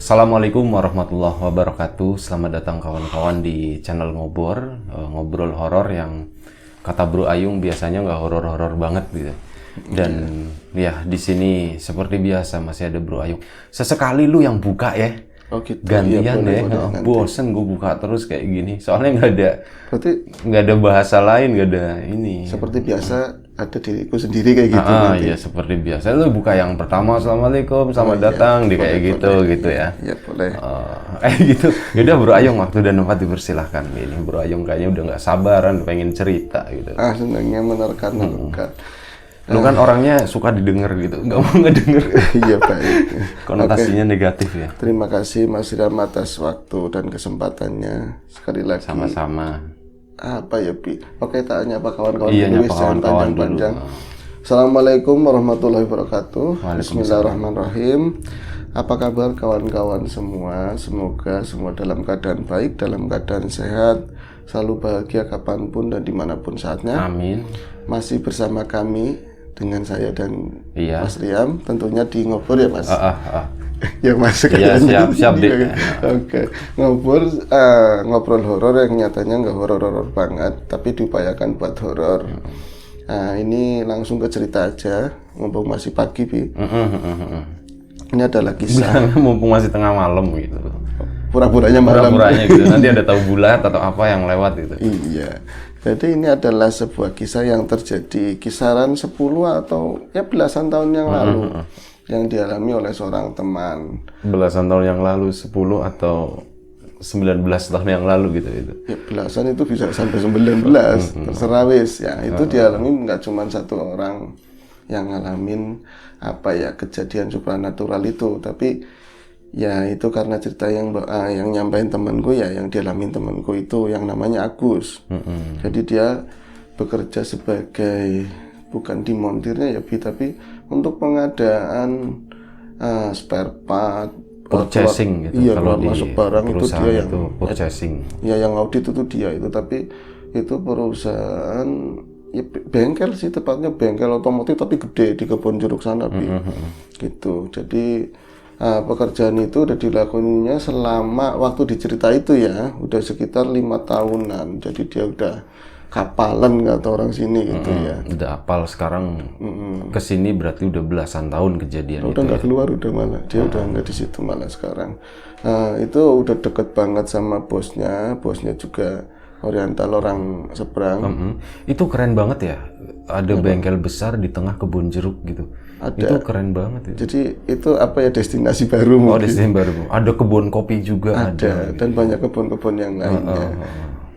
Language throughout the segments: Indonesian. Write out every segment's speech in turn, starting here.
Assalamualaikum warahmatullahi wabarakatuh. Selamat datang kawan-kawan di channel ngobrol horor yang kata Bro Ayung biasanya nggak horor-horor banget gitu. Dan ya di sini seperti biasa masih ada Bro Ayung. Sesekali lu yang buka ya. Oh gitu. Gantian Iya, boleh, deh. Bosen gue buka terus kayak gini. Soalnya Berarti nggak ada bahasa lain, nggak ada ini. seperti biasa ada diriku sendiri kayak gitu nanti. Iya seperti biasa. Lu buka yang pertama, Assalamualaikum, selamat datang di kayak gitu gitu ya. Iya boleh. Gitu. Yaudah Bro Ayung, waktu dan tempat dipersilahkan. Ini Bro Ayung kayaknya udah nggak sabaran pengen cerita gitu. Senangnya menerka-nerka. Lu kan orangnya suka didengar gitu, nggak mau ngedenger. Iya baik. Konotasinya negatif ya. Terima kasih Mas Ram atas waktu dan kesempatannya. Sekali lagi. Sama-sama. Apa ya Pi? Oke, tanya apa kawan-kawan Iya, dulu, nyapa jangan kawan-kawan panjang-panjang. dulu. Assalamualaikum warahmatullahi wabarakatuh. Waalaikumsalam. Bismillahirrahmanirrahim. Apa kabar kawan-kawan semua? Semoga semua dalam keadaan baik, dalam keadaan sehat, selalu bahagia kapanpun dan dimanapun saatnya. Amin. Masih bersama kami dengan saya dan Iya. Mas Riam, tentunya di ngobrol ya Mas. Ya Mas. Iya, siap deh. Oke, ngobrol horor yang nyatanya nggak horor-horor banget, tapi diupayakan buat horor. Nah, ini langsung ke cerita aja, mumpung masih pagi Bi. Ini adalah kisah Mumpung masih tengah malam gitu. pura-puranya malam. Pura-puranya gitu. Nanti ada tahu bulat atau apa yang lewat gitu. Iya. Jadi ini adalah sebuah kisah yang terjadi kisaran 10 atau ya belasan tahun yang lalu yang dialami oleh seorang teman. Belasan tahun yang lalu, 10 atau 19 tahun yang lalu gitu itu. Ya belasan itu bisa sampai 19, terserah wis ya. Itu dialami nggak cuma satu orang yang ngalamin apa ya kejadian supranatural itu, tapi ya itu karena cerita yang nyampein temanku ya, yang dialamin temanku itu yang namanya Agus. Jadi dia bekerja sebagai bukan di montirnya ya Bi, tapi untuk pengadaan spare part, Purchasing gitu. Iya, Kalau keluar di masuk barang itu perusahaan dia yang itu purchasing. ya yang audit itu dia itu, tapi itu perusahaan ya bengkel sih, tepatnya bengkel otomotif tapi gede di Kebon Jeruk sana Bi. Gitu. Jadi pekerjaan itu udah dilakukannya selama waktu dicerita itu ya udah sekitar 5 tahunan. Jadi dia udah kapalan kata orang sini gitu ya. Udah apal sekarang kesini berarti udah belasan tahun kejadian Udah itu. nggak keluar, udah malah dia udah nggak di situ malah sekarang. Itu udah deket banget sama bosnya juga Oriental, orang seberang. Itu keren banget ya. Ada bengkel besar di tengah kebun jeruk gitu. Ada. Itu keren banget ya. Jadi itu apa ya, destinasi baru Oh, mungkin. destinasi baru. Ada kebun kopi juga ada. Dan banyak kebun-kebun yang lainnya.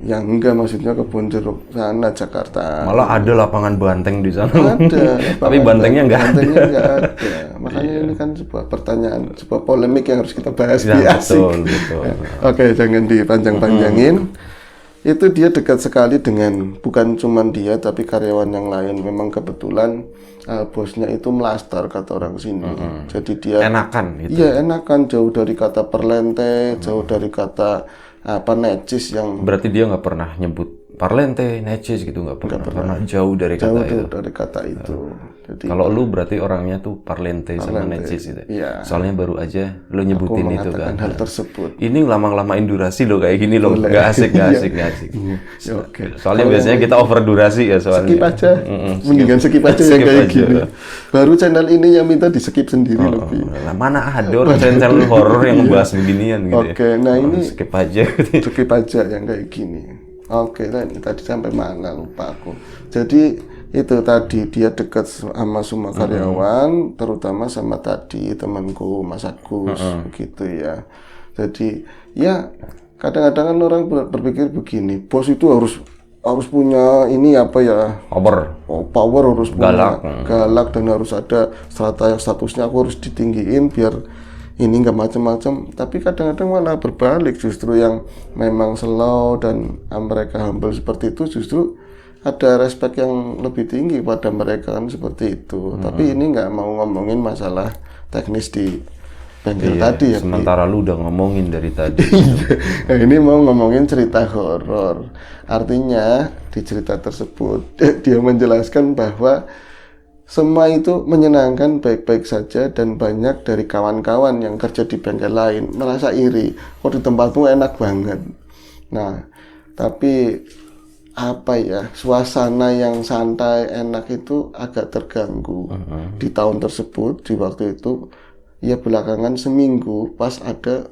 Yang enggak, maksudnya kebun jeruk sana Jakarta. Malah ada lapangan banteng di sana. Ada. Tapi bantengnya nggak ada. Bantengnya nggak ada. Makanya ini kan sebuah pertanyaan, sebuah polemik yang harus kita bahas. Ya, Asik. betul. Oke, jangan dipanjang-panjangin. Itu dia dekat sekali dengan, bukan cuma dia tapi karyawan yang lain. Memang kebetulan bosnya itu melastar kata orang sini. Jadi dia Enakan gitu. iya enakan, jauh dari kata perlente, jauh dari kata necis yang Berarti dia nggak pernah nyebut parlente, necis gitu, nggak pernah. Karena jauh dari kata itu. dari kata itu. Jadi Kalau lu berarti orangnya tuh parlente sama necis gitu. iya. Soalnya baru aja lu nyebutin itu kan. hal tersebut. Ini lama-lamain durasi lo kayak gini lo. Nggak asik. Oke. Soalnya biasanya kita over durasi ya soalnya. Skip aja. Mendingan skip aja yang Skip kayak aja. gini. Baru channel ini yang minta di skip sendiri lebih. Lah, mana ada orang channel horor yang ngebahas beginian gitu ya. Oke, nah ini Skip aja. skip aja yang kayak gini. Oke, nah ini tadi sampai mana lupa aku. Jadi itu tadi dia dekat sama semua karyawan, terutama sama tadi temanku Mas Agus, begitu ya. Jadi ya kadang-kadang kan orang berpikir begini, bos itu harus punya ini apa ya? Power harus punya, galak dan harus ada strata yang statusnya aku harus ditinggiin biar ini nggak macam-macam. Tapi kadang-kadang malah berbalik, justru yang memang slow dan mereka humble seperti itu justru ada respect yang lebih tinggi pada mereka kan seperti itu. Tapi ini nggak mau ngomongin masalah teknis di bengkel tadi ya. Sementara lu udah ngomongin dari tadi. Nah, ini mau ngomongin cerita horor. Artinya di cerita tersebut dia menjelaskan bahwa semua itu menyenangkan, baik-baik saja, dan banyak dari kawan-kawan yang kerja di bengkel lain merasa iri, kok di tempatmu enak banget. Nah, tapi apa ya, suasana yang santai enak itu agak terganggu di tahun tersebut. Di waktu itu ya belakangan seminggu pas ada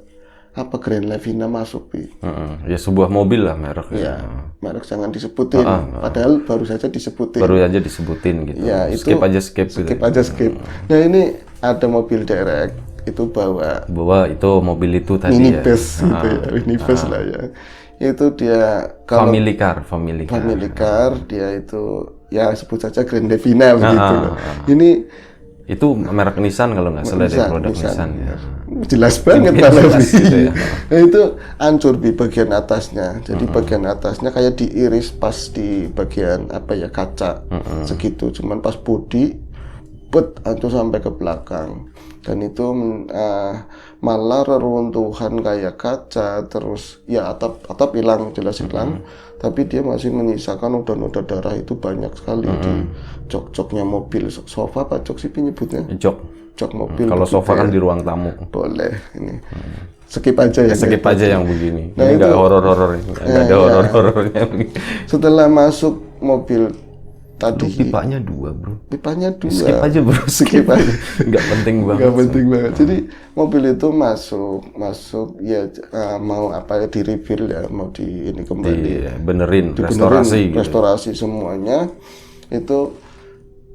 apa Grand Levina masuk, Bi. Ya sebuah mobil lah mereknya. Ya, merek jangan disebutin, padahal baru saja disebutin. Baru aja disebutin gitu. Ya, itu skip aja skip gitu. Skip aja skip. Nah, ini ada mobil derek itu bawa itu mobil itu tadi minibus gitu ya, minibus lah ya. Itu dia kalau family car. family car, dia itu ya sebut saja Grand Levina begitu. Ini itu merek Nissan kalau nggak salah, dari produk Nissan ya. Jelas banget Pak Levi. Gitu ya. Nah, itu hancur di bagian atasnya. Jadi bagian atasnya kayak diiris pas di bagian apa ya, kaca segitu. Cuman pas bodi hancur sampai ke belakang. Dan itu malah reruntuhan kayak kaca, terus ya atap hilang, jelas hilang. Tapi dia masih menyisakan noda-noda darah itu banyak sekali di jok-joknya mobil. Sofa apa jok sih penyebutnya? Jok mobil. Kalau sofa kan di ruang tamu. Boleh ini. Skip aja ya. Skip aja yang begini. Nah, ini nggak horor-horor, nggak ada horor-horornya begini. Setelah masuk mobil tadi, pipanya 2 bro. Pipanya 2. Skip aja bro. Skip aja. Nggak penting banget. Nggak penting banget. Jadi mobil itu masuk ya mau apa ya, di refill ya, mau di ini kembali. Benerin, restorasi semuanya. Itu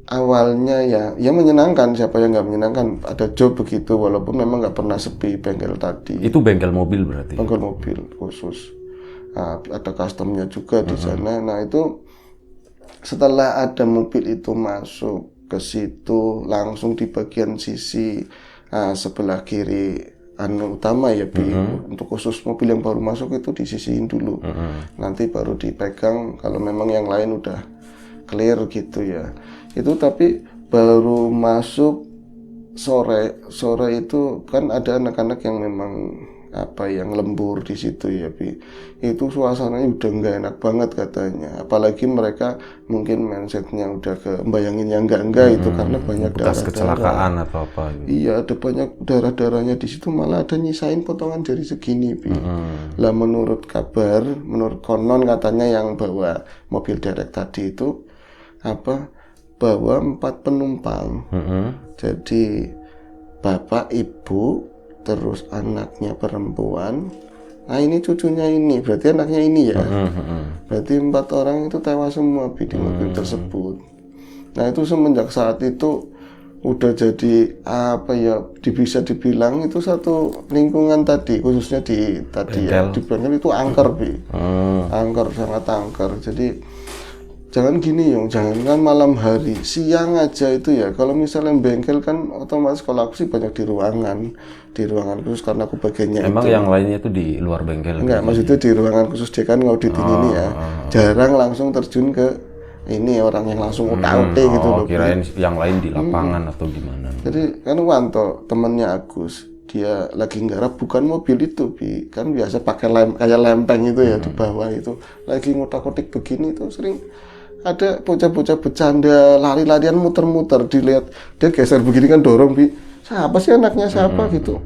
awalnya ya menyenangkan, siapa yang nggak menyenangkan, ada job begitu, walaupun memang nggak pernah sepi bengkel tadi. Itu bengkel mobil berarti? Bengkel mobil khusus. Ada customnya juga di sana. Nah, itu setelah ada mobil itu masuk ke situ, langsung di bagian sisi sebelah kiri utama ya, Bi. Untuk khusus mobil yang baru masuk itu disisihin dulu. Nanti baru dipegang kalau memang yang lain udah clear gitu ya. Itu tapi baru masuk sore itu kan ada anak-anak yang memang apa yang lembur di situ ya, Bi. Itu suasananya udah nggak enak banget katanya, apalagi mereka mungkin mindsetnya udah ke bayangin yang enggak itu, karena banyak bekas kecelakaan atau apa gitu. Iya, ada banyak darah-darahnya di situ, malah ada nyisain potongan jari segini, Bi. Lah menurut kabar, menurut konon katanya yang bawa mobil derek tadi itu bawa 4 penumpang. Jadi bapak, ibu, terus anaknya perempuan. Nah, ini cucunya ini, berarti anaknya ini ya. Berarti 4 orang itu tewas semua di mobil tersebut. Nah, itu semenjak saat itu udah jadi apa ya, bisa dibilang itu satu lingkungan tadi, khususnya di bengkel itu angker, Bi. Angker, sangat angker. Jadi jangan gini Yung, jangan kan malam hari, siang aja itu ya. Kalau misalnya bengkel kan otomatis, kalau aku sih banyak di ruangan khusus karena aku bagiannya. Emang itu. yang lainnya itu di luar bengkel? Enggak, maksudnya di ruangan khusus dia kan ngauditin ini ya. Jarang langsung terjun ke ini orang yang langsung utak-utik gitu loh. Kirain yang lain di lapangan atau gimana. Jadi kan Wanto, temennya Agus, dia lagi nggarap bukan mobil itu, Bi. Kan biasa pakai kayak lempeng itu ya di bawah itu. Lagi ngutak-utik begini tuh sering ada bocah-bocah bercanda, lari-larian muter-muter, dilihat dia geser begini kan, dorong, Bi. Siapa sih anaknya siapa gitu.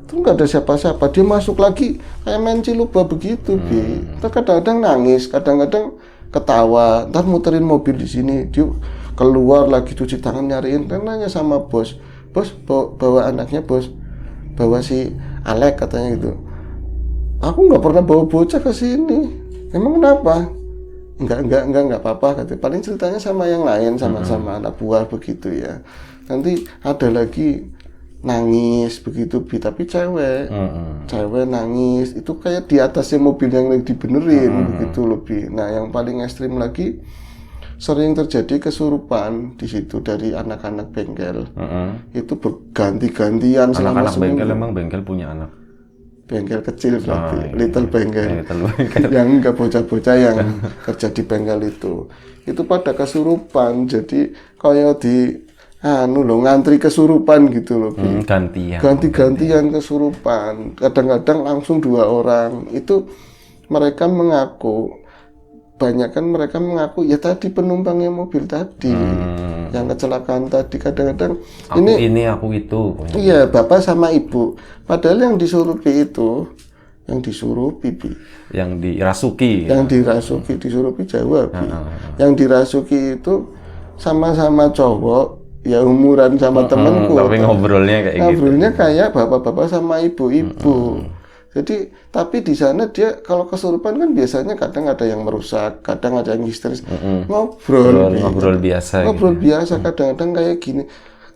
Terus nggak ada siapa-siapa, dia masuk lagi kayak main ciluba begitu, Bi. Terus kadang-kadang nangis, kadang-kadang ketawa, ntar muterin mobil di sini, dia keluar lagi cuci tangan nyariin, dan nanya sama bos, bawa anaknya bos, bawa si Alek katanya gitu. Aku nggak pernah bawa bocah ke sini, emang kenapa? Enggak apa-apa katanya. Paling ceritanya sama yang lain, sama anak buah begitu ya. Nanti ada lagi nangis begitu, Bi, tapi cewek nangis itu kayak di atasnya mobil yang lagi dibenerin begitu loh, Bi. Nah, yang paling ekstrim lagi, sering terjadi kesurupan di situ dari anak-anak bengkel. Itu berganti-gantian selama anak-anak seminggu. bengkel, emang bengkel punya anak? Bengkel kecil berarti, little bengkel. Yang enggak bocah-bocah yang kerja di bengkel itu pada kesurupan. Jadi kayak di ngantri kesurupan gitu loh, Bi. Ganti-gantian kesurupan. Kadang-kadang langsung 2 orang. Itu mereka mengaku banyak kan mereka mengaku ya tadi penumpangnya mobil tadi yang kecelakaan tadi. Kadang-kadang aku itu. Iya, bapak sama ibu. Padahal yang disurupi itu, yang disurupi, yang dirasuki. Disurupi Jawa, Yang dirasuki itu sama-sama cowok, ya umuran sama temanku. Tapi ngobrolnya kayak bapak-bapak sama ibu-ibu. Jadi, tapi di sana dia kalau kesurupan kan biasanya kadang ada yang merusak, kadang ada yang histeris. Ngobrol biasa. Biasa, kadang-kadang kayak gini.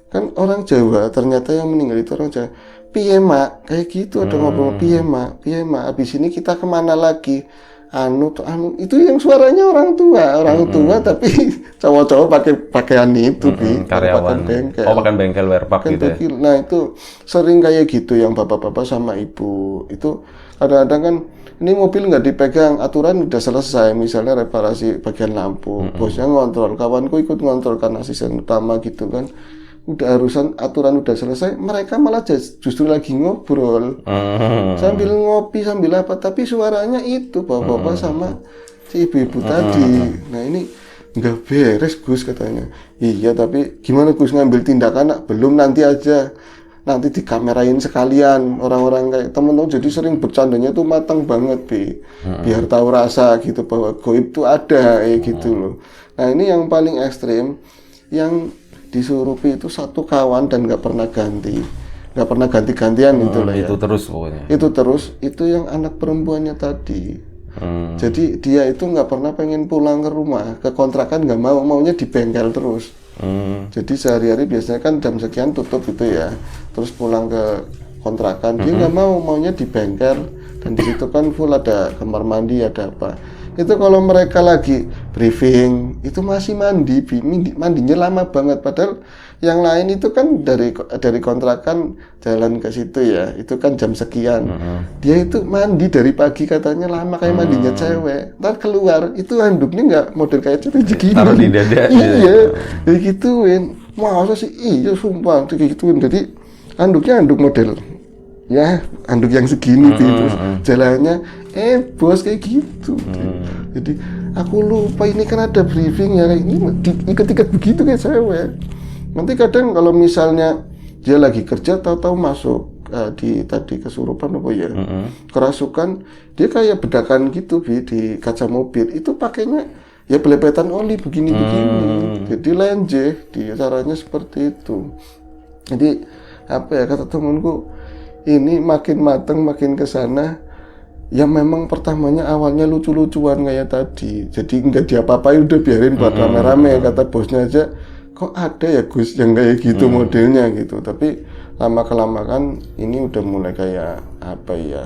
Kan orang Jawa, ternyata yang meninggal itu orang Jawa. Piye mak, kayak gitu ada ngobrol, piye mak, abis ini kita kemana lagi? Anu, itu yang suaranya orang tua tapi cowok-cowok pakai pakaian itu, karyawan bengkel. Pakai bengkel werpak gitu ya. Nah itu sering kayak gitu yang bapak-bapak sama ibu itu kadang-kadang kan ini mobil nggak dipegang, aturan udah selesai, misalnya reparasi bagian lampu, bosnya ngontrol, kawanku ikut ngontrol kan asisten utama gitu kan. Udah aturan udah selesai, mereka malah justru lagi ngobrol sambil ngopi sambil apa, tapi suaranya itu bapak-bapak sama si ibu-ibu tadi. Nah ini nggak beres Gus katanya. Iya tapi gimana Gus ngambil tindakan? Belum, nanti aja, nanti dikamerain sekalian orang-orang kayak temen-temen. Jadi sering bercandanya tuh matang banget biar tahu rasa gitu bahwa goib tuh ada gitu loh. Nah ini yang paling ekstrim, yang disurupi itu satu kawan dan nggak pernah ganti-gantian gitu lah ya. Itu terus pokoknya. Itu yang anak perempuannya tadi. Jadi dia itu nggak pernah pengen pulang ke rumah, ke kontrakan nggak maunya di bengkel terus. Jadi sehari-hari biasanya kan jam sekian tutup gitu ya, terus pulang ke kontrakan dia nggak maunya di bengkel, dan di situ kan full ada kamar mandi, ada apa. Itu kalau mereka lagi briefing itu masih mandinya lama banget, padahal yang lain itu kan dari kontrakan jalan ke situ ya, itu kan jam sekian. Dia itu mandi dari pagi katanya lama kayak mandinya cewek. Ntar keluar itu handuknya nggak model kayak cewek gini. Taruh di dada. Iya, kayak gituin. Masa sih? Iya sumpah kayak gituin. Jadi handuknya handuk model ya handuk yang segini terus jalannya bos kayak gitu. Jadi aku lupa ini kan ada briefing ya, kayak ini ikat-ikat begitu kayak cewek. Nanti kadang kalau misalnya dia lagi kerja tahu-tahu masuk tadi kesurupan apa ya, kerasukan, dia kayak bedakan gitu di kaca mobil itu pakainya ya belepetan oli begini-begini. Jadi lenjeh, dia caranya seperti itu. Jadi apa ya, kata temanku, ini makin mateng makin kesana ya, memang pertamanya awalnya lucu-lucuan kayak tadi, jadi nggak diapa-apain, udah biarin buat rame-rame. Kata bosnya aja, kok ada ya Gus yang kayak gitu modelnya gitu. Tapi lama-kelamaan ini udah mulai kayak apa ya,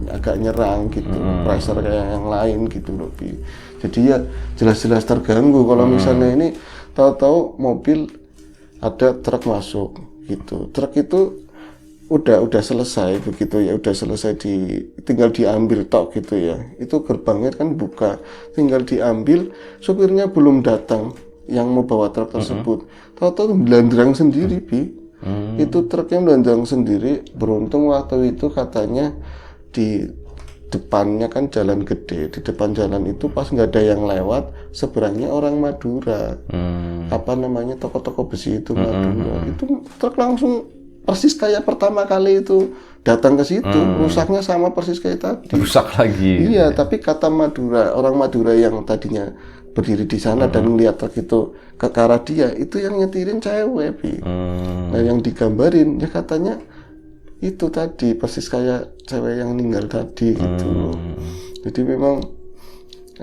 agak nyerang gitu, pressure kayak yang lain gitu loh. Jadi ya jelas-jelas terganggu kalau misalnya ini tahu-tahu mobil ada truk masuk gitu, truk itu udah selesai begitu ya, udah selesai tinggal diambil tok gitu ya, itu gerbangnya kan buka, tinggal diambil, supirnya belum datang yang mau bawa truk tersebut, tahu-tahu melandrang sendiri itu truknya melandrang sendiri. Beruntung waktu itu katanya di depannya kan jalan gede, di depan jalan itu pas nggak ada yang lewat, seberangnya orang Madura, apa namanya, toko-toko besi itu Madura, itu truk langsung persis kayak pertama kali itu datang ke situ, rusaknya sama persis kayak tadi. Rusak lagi. Iya, tapi kata Madura, orang Madura yang tadinya berdiri di sana dan melihat truk itu ke arah dia, itu yang nyetirin cewek, Nah, yang digambarin ya katanya itu tadi persis kayak cewek yang meninggal tadi gitu. Jadi memang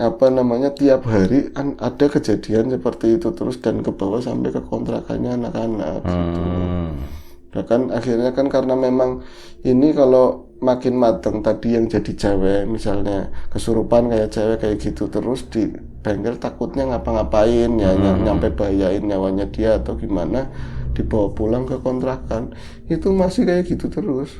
apa namanya, tiap hari ada kejadian seperti itu terus dan ke bawah sampai ke kontrakannya anak-anak gitu. Bahkan akhirnya kan karena memang ini kalau makin mateng tadi yang jadi cewek, misalnya kesurupan kayak cewek kayak gitu terus di bengkel, takutnya ngapa-ngapain ya, nyampe bahayain nyawanya dia atau gimana, dibawa pulang ke kontrakan, itu masih kayak gitu terus.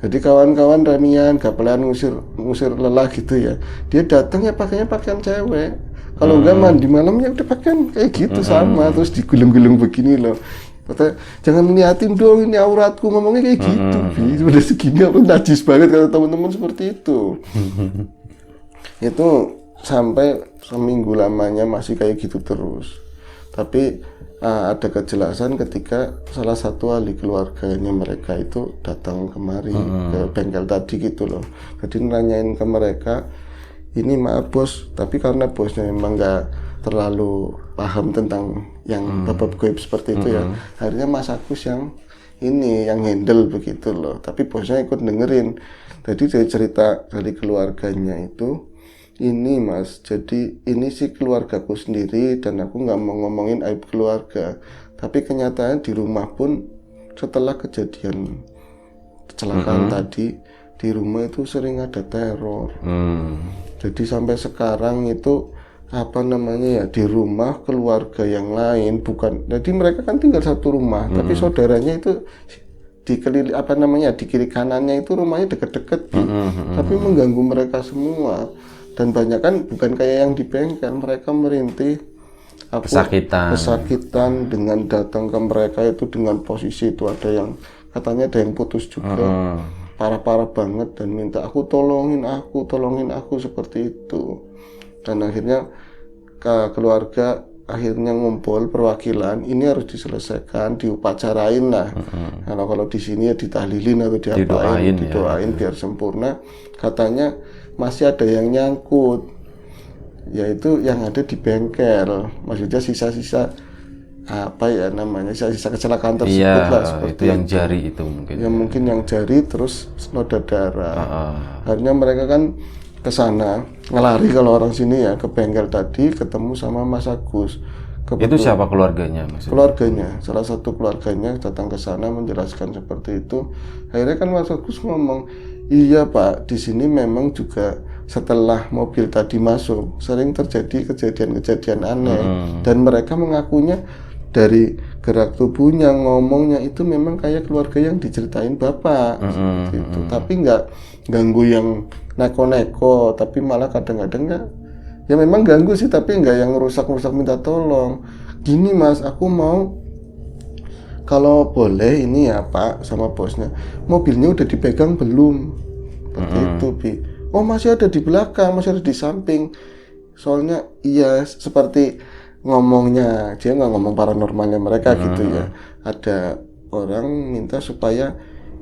Jadi kawan-kawan remian, gapelan ngusir lelah gitu ya, dia datang ya pakainya pakaian cewek, kalau enggak mandi malamnya udah pakaian kayak gitu sama, terus digulung-gulung begini loh. Kata, jangan liatin dong ini auratku, ngomongnya kayak gitu. Udah segini aku najis banget kata teman-teman seperti itu. Itu sampai seminggu lamanya masih kayak gitu terus. Tapi ada kejelasan ketika salah satu ahli keluarganya mereka itu datang kemari ke bengkel tadi gitu loh. Jadi nanyain ke mereka, ini maaf bos, tapi karena bosnya memang nggak terlalu paham tentang yang bab goib seperti itu ya, akhirnya Mas Agus yang ini yang handle begitu loh. Tapi bosnya ikut dengerin. Jadi dari cerita dari keluarganya itu, ini Mas, jadi ini sih keluargaku sendiri dan aku nggak mau ngomongin aib keluarga. Tapi kenyataan di rumah pun setelah kejadian kecelakaan tadi, di rumah itu sering ada teror. Jadi sampai sekarang itu apa namanya ya, di rumah keluarga yang lain bukan, jadi mereka kan tinggal satu rumah, tapi saudaranya itu di kiri kanannya itu rumahnya deket-deket, tapi mengganggu mereka semua. Dan banyak kan bukan kayak yang di bengkel, mereka merintih kesakitan dengan datang ke mereka itu dengan posisi itu ada yang katanya ada yang putus juga, parah-parah banget, dan minta aku tolongin aku seperti itu. Dan akhirnya keluarga akhirnya ngumpul perwakilan, ini harus diselesaikan, diupacarain lah. Kalau di sini ya ditahlilin atau didoain biar sempurna. Katanya masih ada yang nyangkut, yaitu yang ada di bengkel, maksudnya sisa-sisa apa ya namanya, sisa-sisa kecelakaan tersebut lah, seperti itu yang jari itu mungkin ya, mungkin yang jari terus noda darah. Akhirnya mereka kan ke sana ngelari, kalau orang sini ya, ke bengkel tadi, ketemu sama Mas Agus. Itu siapa keluarganya maksudnya? Keluarganya, salah satu keluarganya datang ke sana menjelaskan seperti itu. Akhirnya kan Mas Agus ngomong, iya Pak, di sini memang juga setelah mobil tadi masuk sering terjadi kejadian-kejadian aneh, dan mereka mengakunya dari gerak tubuhnya, ngomongnya itu memang kayak keluarga yang diceritain Bapak, gitu. Tapi nggak ganggu yang neko-neko, tapi malah kadang-kadang ya memang ganggu sih, tapi nggak yang rusak-rusak minta tolong. Gini Mas, aku mau kalau boleh ini ya Pak sama bosnya, mobilnya udah dipegang belum? Seperti itu Bi. Oh masih ada di belakang, masih ada di samping. Soalnya iya, seperti ngomongnya, dia nggak ngomong paranormalnya mereka gitu ya. Ada orang minta supaya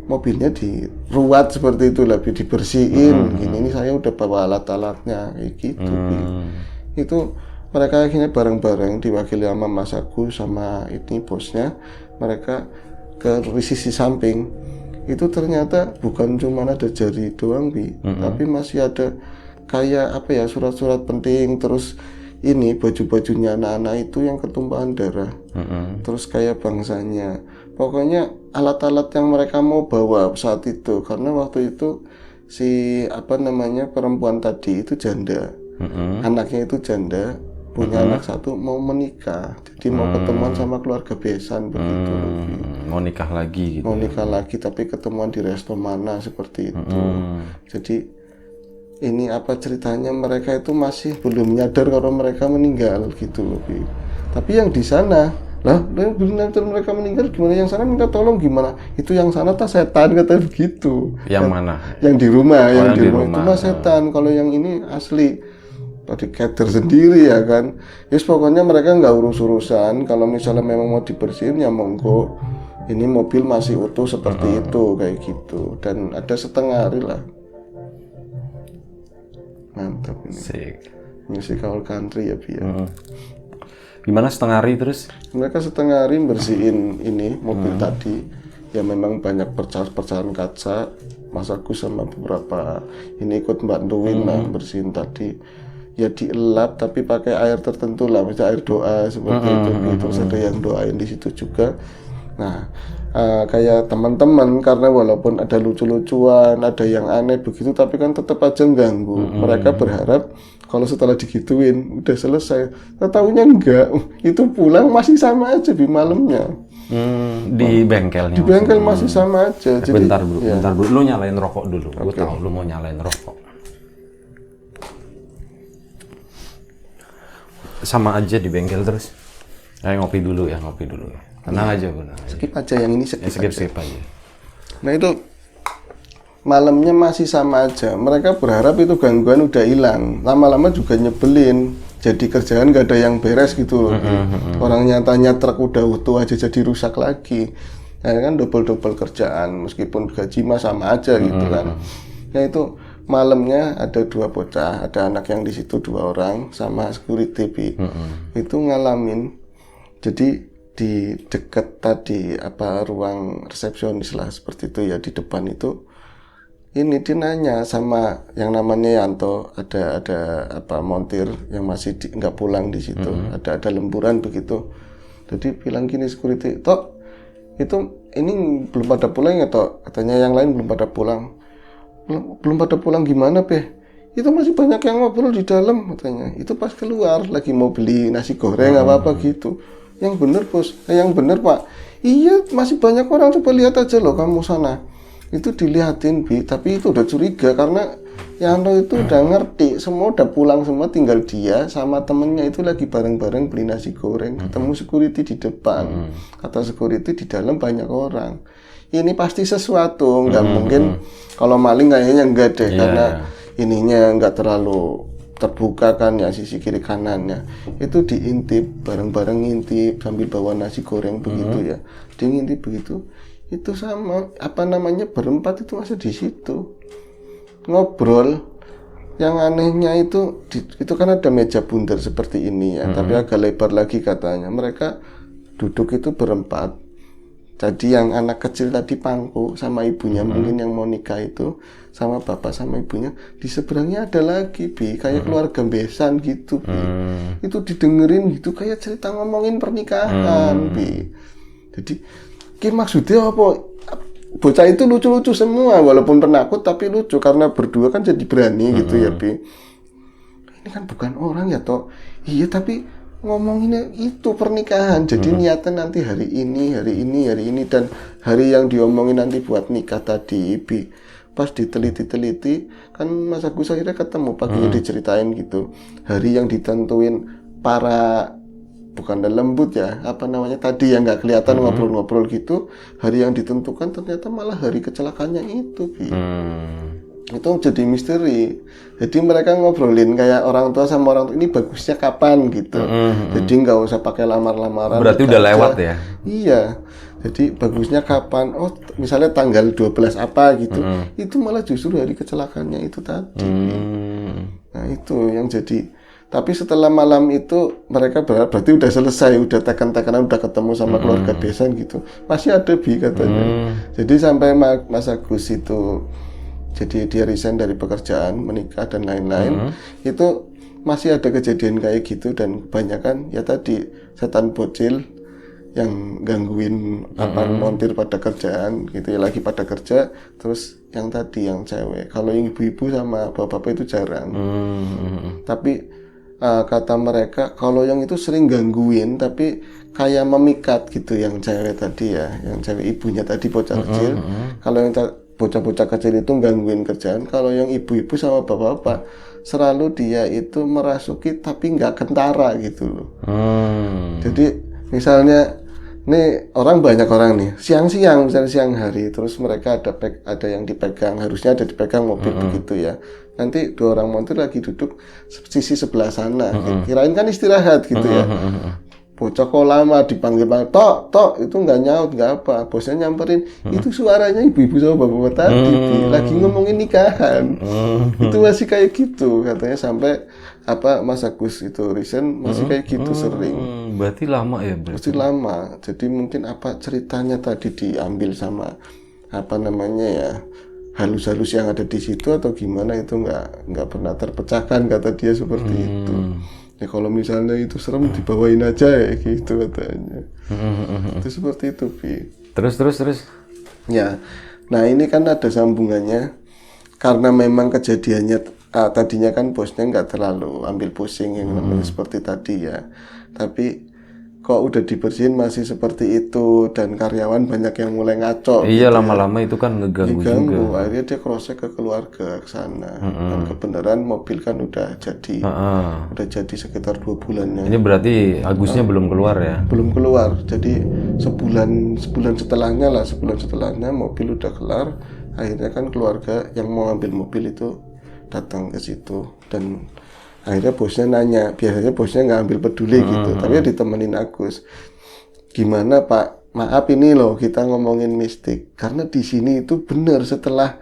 mobilnya diruat seperti itu, lebih dibersihin. Ini saya udah bawa alat-alatnya kayak gitu. Itu mereka akhirnya bareng-bareng diwakili sama Mas Agus sama ini bosnya, mereka ke sisi samping. Itu ternyata bukan cuma ada jari doang Bi, tapi masih ada kayak apa ya, surat-surat penting, terus ini baju-bajunya anak-anak itu yang ketumpahan darah, terus kayak bangsanya, pokoknya alat-alat yang mereka mau bawa saat itu, karena waktu itu si apa namanya perempuan tadi itu janda, anaknya itu janda, punya anak satu, mau menikah, jadi mau ketemuan sama keluarga besan begitu. Mau nikah lagi gitu. Mau nikah lagi, tapi ketemuan di resto mana seperti itu. Jadi ini apa ceritanya, mereka itu masih belum nyadar kalau mereka meninggal gitu loh Bi. Tapi yang di sana lah, belum nyadar mereka meninggal, gimana yang sana minta tolong gimana? Itu yang sana tak setan kata begitu. Yang mana? Yang di rumah, yang di rumah itu mah setan. Kalau yang ini asli. Tadi cater sendiri ya kan. Yes, pokoknya mereka nggak urus-urusan. Kalau misalnya memang mau dibersihin ya monggo. Ini mobil masih utuh seperti itu kayak gitu. Dan ada setengah hari lah. Mantap ini. Musik all country ya Bi. Gimana setengah hari terus? Mereka setengah hari bersihin ini mobil tadi. Ya memang banyak pecahan-pecahan kaca. Mas Agus sama beberapa ini ikut bantuin lah bersihin tadi. Ya dielap tapi pakai air tertentu lah, misalnya air doa seperti itu gitu. Terus ada yang doain di situ juga. Nah, kayak teman-teman, karena walaupun ada lucu-lucuan, ada yang aneh begitu, tapi kan tetap aja ganggu. Mereka berharap kalau setelah digituin udah selesai, tahunya enggak, itu pulang masih sama aja di malamnya. Di bengkelnya. Di bengkel masih sama aja. Jadi, bentar bro, lu nyalain rokok dulu. Gue tahu lu mau nyalain rokok. Sama aja di bengkel terus. Ngopi dulu ya. Tenang aja bro. Skip aja yang ini, skip aja. Nah itu malamnya masih sama aja. Mereka berharap itu gangguan udah hilang. Lama-lama juga nyebelin. Jadi kerjaan nggak ada yang beres gitu loh. Orang nyatanya truk udah utuh aja jadi rusak lagi. Nah, kan double-double kerjaan. Meskipun gaji mah sama aja gitu kan. Nah itu malamnya ada 2 bocah, ada anak yang di situ 2 orang sama security Bi. Itu ngalamin. Jadi di dekat tadi ruang resepsionis lah seperti itu ya, di depan itu ini dia nanya sama yang namanya Yanto, ada montir yang masih nggak pulang di situ, ada lemburan begitu. Jadi bilang gini security, "Tok, itu ini belum pada pulang ya Tok?" Katanya yang lain belum pada pulang. Belum pada pulang gimana Beh? Itu masih banyak yang ngobrol di dalam katanya. Itu pas keluar lagi mau beli nasi goreng apa gitu. Yang bener bos, yang bener Pak. Iya masih banyak orang, coba lihat aja loh kamu sana. Itu dilihatin Bi, tapi itu udah curiga karena Yanto itu udah ngerti, semua udah pulang semua, tinggal dia sama temennya itu lagi bareng-bareng beli nasi goreng. Ketemu security di depan, kata security di dalam banyak orang. Ini pasti sesuatu, nggak mungkin kalau maling kayaknya enggak deh, karena ininya nggak terlalu terbuka kan ya sisi kiri kanannya. Itu diintip, bareng-bareng ngintip sambil bawa nasi goreng begitu ya. Dia ngintip begitu. Itu sama berempat itu masih di situ ngobrol. Yang anehnya itu kan ada meja bundar seperti ini ya, tapi agak lebar lagi katanya. Mereka duduk itu berempat. Jadi yang anak kecil tadi pangku sama ibunya, mungkin yang mau nikah itu sama bapak sama ibunya, di seberangnya ada lagi Bi, kayak keluarga besan gitu Bi. Itu didengerin gitu kayak cerita ngomongin pernikahan Bi. Jadi maksudnya apa? Bocah itu lucu-lucu semua, walaupun penakut tapi lucu karena berdua kan jadi berani gitu ya Bi. Ini kan bukan orang ya toh. Iya tapi ngomonginnya itu pernikahan. Jadi niatan nanti hari ini dan hari yang diomongin nanti buat nikah tadi Bi. Pas diteliti-teliti kan Mas Agus akhirnya ketemu paginya diceritain gitu. Hari yang ditentuin para bukan lembut ya, tadi yang nggak kelihatan ngobrol-ngobrol gitu. Hari yang ditentukan ternyata malah hari kecelakaannya itu Bi. Itu jadi misteri. Jadi mereka ngobrolin kayak orang tua sama orang tua, ini bagusnya kapan gitu. Jadi nggak usah pakai lamar-lamaran. Berarti udah lewat ya? Iya. Jadi bagusnya kapan? Oh, misalnya tanggal 12 apa gitu. Itu malah justru hari kecelakaannya itu tadi. Nah, itu yang jadi. Tapi setelah malam itu mereka berarti udah selesai, udah tekan-tekanan, udah ketemu sama keluarga besan gitu. Masih ada Bi katanya. Jadi sampai Mas Agus itu jadi dia resign dari pekerjaan, menikah dan lain-lain, itu masih ada kejadian kayak gitu. Dan kebanyakan ya tadi setan bocil yang gangguin montir pada kerjaan gitu ya, lagi pada kerja. Terus yang tadi yang cewek, kalau yang ibu-ibu sama bapak-bapak itu jarang. Tapi kata mereka kalau yang itu sering gangguin tapi kayak memikat gitu yang cewek tadi ya, yang cewek ibunya tadi bocah kecil. Kalau yang bocah-bocah kecil itu gangguin kerjaan, kalau yang ibu-ibu sama bapak-bapak selalu dia itu merasuki tapi nggak kentara gitu loh. Jadi misalnya nih banyak orang nih siang-siang, misalnya siang hari, terus mereka ada yang dipegang, harusnya ada dipegang mobil begitu ya. Nanti 2 orang montir lagi duduk sisi sebelah sana, kirain kan istirahat gitu ya. Bocah kok lama dipanggil tok itu nggak nyaut nggak apa, bosnya nyamperin, itu suaranya ibu-ibu sama bapak-bapak tadi lagi ngomongin nikahan. Itu masih kayak gitu katanya, sampai Mas Agus itu resign masih kayak gitu sering. Berarti lama ya? Berarti lama. Jadi mungkin ceritanya tadi diambil sama halus-halus yang ada di situ atau gimana, itu nggak pernah terpecahkan kata dia seperti itu. Ya kalau misalnya itu serem dibawain aja ya gitu katanya. Itu seperti itu Bi. Terus. Ya, nah ini kan ada sambungannya karena memang kejadiannya tadinya kan bosnya nggak terlalu ambil pusing yang namanya seperti tadi ya. Tapi kok udah dibersihin masih seperti itu dan karyawan banyak yang mulai ngaco. Iya gitu lama-lama itu kan ngeganggu juga. Akhirnya dia cross-check ke keluarga ke sana. Dan kebenaran mobil kan udah jadi. Udah jadi sekitar 2 bulannya. Ini berarti Agusnya belum keluar ya? Belum keluar. Jadi sebulan setelahnya mobil udah kelar. akhirnya kan keluarga yang mau ambil mobil itu datang ke situ, dan akhirnya bosnya nanya, biasanya bosnya nggak ambil peduli gitu, tapi ditemenin Agus. Gimana Pak, maaf ini loh kita ngomongin mistik, karena di sini itu benar setelah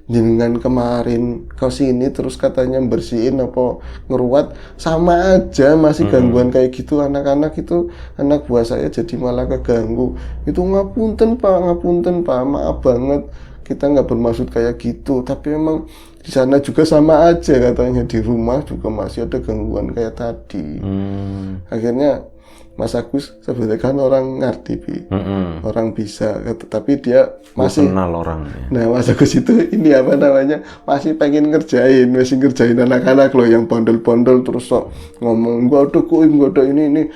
jenengan kemarin ke sini terus katanya bersihin apa ngeruat, sama aja masih gangguan kayak gitu. Anak-anak itu, anak buah saya jadi malah keganggu. Itu ngapunten Pak, maaf banget, kita nggak bermaksud kayak gitu, tapi emang di sana juga sama aja katanya, di rumah juga masih ada gangguan kayak tadi. Akhirnya Mas Agus sebenarnya kan orang ngerti, Bi. Orang bisa, tapi dia masih kenal orangnya. Nah, Mas Agus itu ini apa namanya, masih pengen masih ngerjain anak-anak loh yang bondol-bondol terus sok ngomong gua ada ini.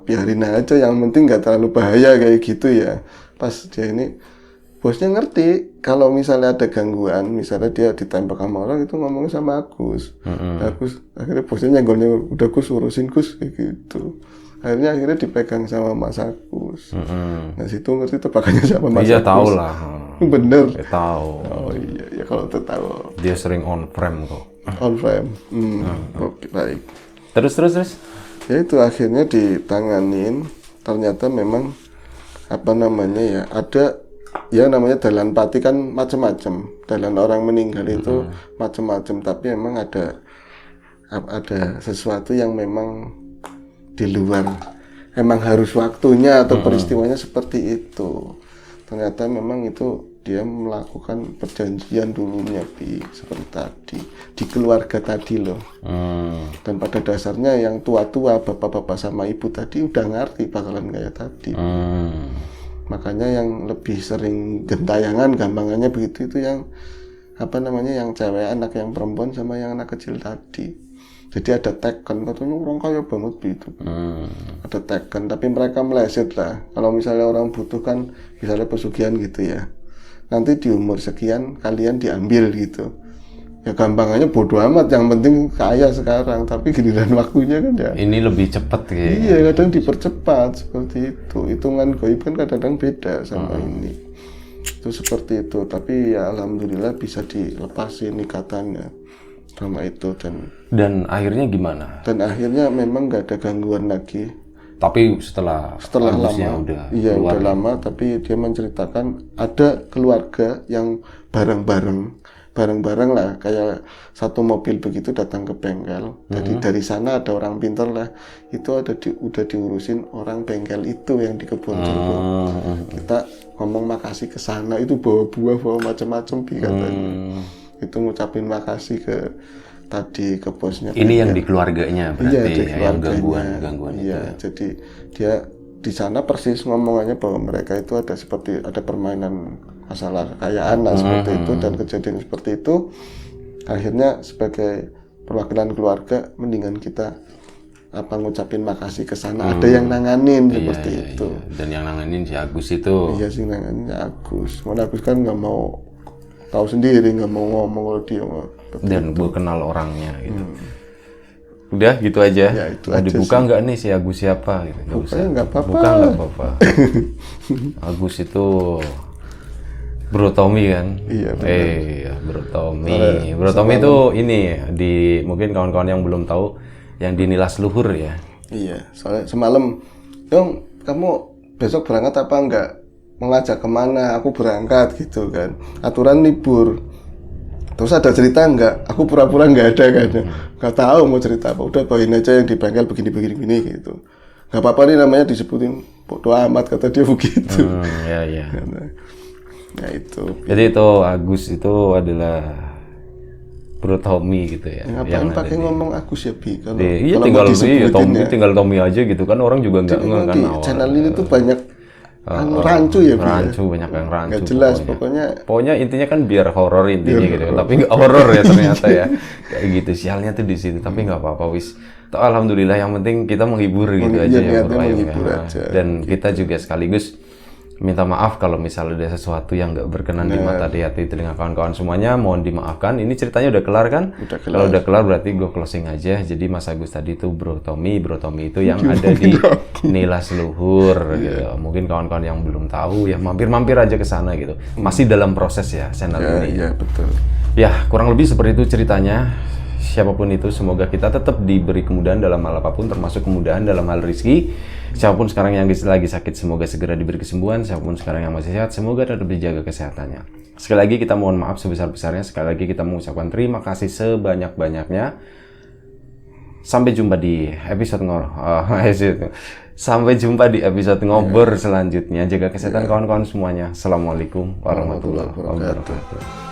Biarin aja, yang penting nggak terlalu bahaya kayak gitu ya. Pas dia ini, bosnya ngerti kalau misalnya ada gangguan, misalnya dia ditembak sama orang itu ngomongnya sama Agus. Agus akhirnya bosnya nyenggolnya, udah Gus urusin Gus kayak gitu. Akhirnya dipegang sama Mas Agus. Nah situ ngerti tebakannya sama Mas Agus. Iya tahu lah. Bener. Dia tahu. Oh iya, ya kalau itu tahu. Dia sering on frame kok. On frame. Oke, baik. Terus. Ya itu akhirnya ditanganin. Ternyata memang apa namanya ya, ada ya namanya dalan pati kan macam-macam. Dalan orang meninggal itu macam-macam, tapi memang ada sesuatu yang memang di luar, emang harus waktunya atau peristiwanya seperti itu. Ternyata memang itu dia melakukan perjanjian dulunya, Bi, seperti tadi di keluarga tadi loh. Dan pada dasarnya yang tua-tua, bapak-bapak sama ibu tadi udah ngerti bakalan kayak tadi. Makanya yang lebih sering gentayangan, gampangannya begitu, itu yang apa namanya, yang cewek, anak yang perempuan sama yang anak kecil tadi. Jadi ada taken, katanya orang kaya banget gitu. Ada taken, tapi mereka meleset lah. Kalau misalnya orang butuh kan, misalnya pesugihan gitu ya, nanti di umur sekian kalian diambil gitu. Ya gampangannya bodo amat, yang penting kaya sekarang. Tapi giliran waktunya kan ya, ini lebih cepat kayak. Iya, kadang dipercepat seperti itu. Hitungan gaib kan kadang-kadang beda sama ini. Itu seperti itu. Tapi ya alhamdulillah bisa dilepasin ikatannya sama itu. Dan akhirnya gimana? Dan akhirnya memang nggak ada gangguan lagi. Tapi setelah lama, iya udah lama. Tapi dia menceritakan ada keluarga yang bareng-bareng lah, kayak satu mobil begitu datang ke bengkel. Jadi dari sana ada orang pintar lah, itu udah diurusin orang bengkel itu yang di kebun jeruk. Kita ngomong makasih ke sana, itu bawa buah, bawa macam-macam katanya. Itu ngucapin makasih ke bosnya. Ini yang di keluarganya berarti, iya, di yang keluarganya. gangguan Iya, itu. jadi dia di sana persis ngomongannya bahwa mereka itu ada permainan masalah kekayaan lah seperti itu, dan kejadian seperti itu. Akhirnya sebagai perwakilan keluarga, mendingan kita ngucapin makasih ke sana. Ada yang nanganin seperti itu. Iya. Dan yang nanganin si Agus itu. Iya sih, nanganin Agus. Mana Agus kan nggak mau tahu sendiri, nggak mau ngomong kalau dia. Dan gue kenal orangnya gitu. Udah gitu aja. Ya, itu mau aja dibuka nggak nih si Agus siapa gitu? Nggak apa-apa. Buka nggak apa-apa. Agus itu Bro Tommy kan? Iya benar. Iya, Bro Tommy. Bro Tommy itu ini mungkin kawan-kawan yang belum tahu, yang di Nilas Luhur ya. Iya, soalnya semalam, Dong, kamu besok berangkat apa enggak? Mengajak kemana? Aku berangkat gitu kan. Aturan libur. Terus ada cerita enggak? Aku pura-pura enggak ada kan. Enggak tahu mau cerita apa. Udah bawain aja yang di bengkel begini gitu. Enggak apa-apa nih namanya disebutin bodo amat, kata dia begitu. Iya. Nah itu. Jadi itu Agus itu adalah Bro Tommy gitu ya. Ngapain pakai ngomong Agus ya, Bi? Kalau tinggal Tommy aja gitu kan, orang juga enggak kenal. Channel ini tuh banyak rancu ya, Bi. Banyak yang rancu. Nggak jelas pokoknya intinya kan biar horor intinya gitu kan. Tapi nggak horor ya ternyata ya. Kayak gitu, sialnya tuh di situ. Tapi nggak apa-apa wis. Alhamdulillah yang penting kita menghibur gitu aja ya. Menghibur aja. Dan kita juga sekaligus minta maaf kalau misalnya ada sesuatu yang nggak berkenan di mata di hati telinga kawan-kawan semuanya, mohon dimaafkan. Ini ceritanya udah kelar kan? Kalau udah kelar berarti gue closing aja. Jadi Mas Agus tadi itu Bro Tommy itu yang ada di Nilas Luhur gitu. Mungkin kawan-kawan yang belum tahu ya mampir-mampir aja ke sana gitu. Masih dalam proses ya channel ini. Iya, betul. Ya, kurang lebih seperti itu ceritanya. Siapapun itu, semoga kita tetap diberi kemudahan dalam hal apapun, termasuk kemudahan dalam hal rezeki. Siapapun sekarang yang lagi sakit, semoga segera diberi kesembuhan. Siapapun sekarang yang masih sehat, semoga tetap dijaga kesehatannya. Sekali lagi kita mohon maaf sebesar-besarnya. Sekali lagi kita mengucapkan terima kasih sebanyak-banyaknya. Sampai jumpa di episode Sampai jumpa di episode ngobrol selanjutnya. Jaga kesehatan kawan-kawan semuanya. Assalamualaikum warahmatullahi wabarakatuh.